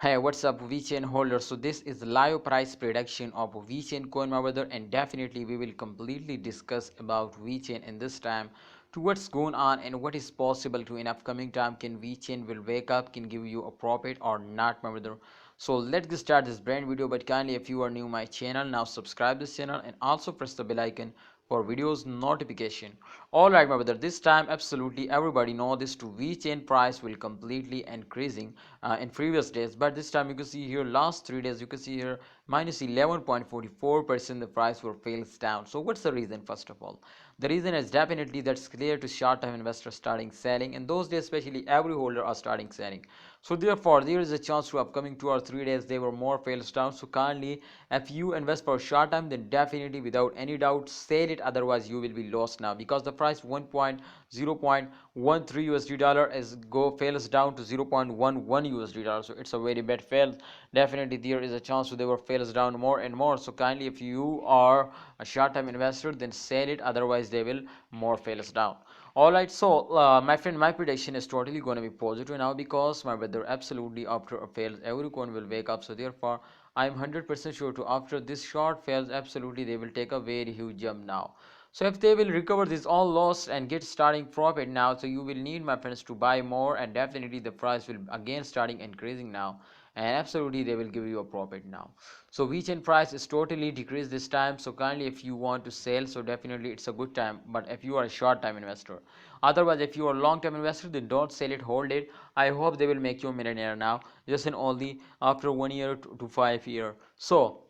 Hey, what's up, Vechain holder? So this is live price prediction of Vechain coin, my brother, and definitely we will completely discuss about Vechain in this time to what's going on and what is possible to in upcoming time. Can Vechain will wake up, can give you a profit or not, my brother? So let's get start this brand video. But kindly, if you are new my channel, now subscribe this channel and also press the bell icon for videos notification. All right, my brother, this time absolutely everybody know this to Vechain price will completely increasing in previous days, but this time you can see here last 3 days you can see here minus 11.44% the price were fails down. So what's the reason? First of all, the reason is definitely that's clear to short-term investors starting selling in those days, especially every holder are starting selling. So therefore there is a chance to upcoming 2 or 3 days they were more fails down. So kindly, if you invest for short time, then definitely without any doubt sell it, otherwise you will be lost now, because the price 1.0.13 USD dollar is go fails down to 0.11 USD dollar. So it's a very bad fail. Definitely there is a chance to they were fails down more and more. So kindly, if you are a short time investor, then sell it, otherwise they will more fails down. All right, so my friend, my prediction is totally going to be positive now, because my brother, absolutely after a fails every coin will wake up. So therefore I'm 100% sure to after this short fails, absolutely they will take a very huge jump now. So if they will recover this all loss and get starting profit now, so you will need, my friends, to buy more, and definitely the price will again starting increasing now, and absolutely they will give you a profit now. So Vechain price is totally decreased this time. So kindly, if you want to sell, so definitely it's a good time. But if you are a short time investor, otherwise if you are a long term investor, then don't sell it, hold it. I hope they will make you a millionaire now, just in only after 1 year to 5 year. So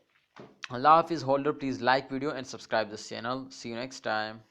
Allah Hafiz holder, please like video and subscribe this channel. See you next time.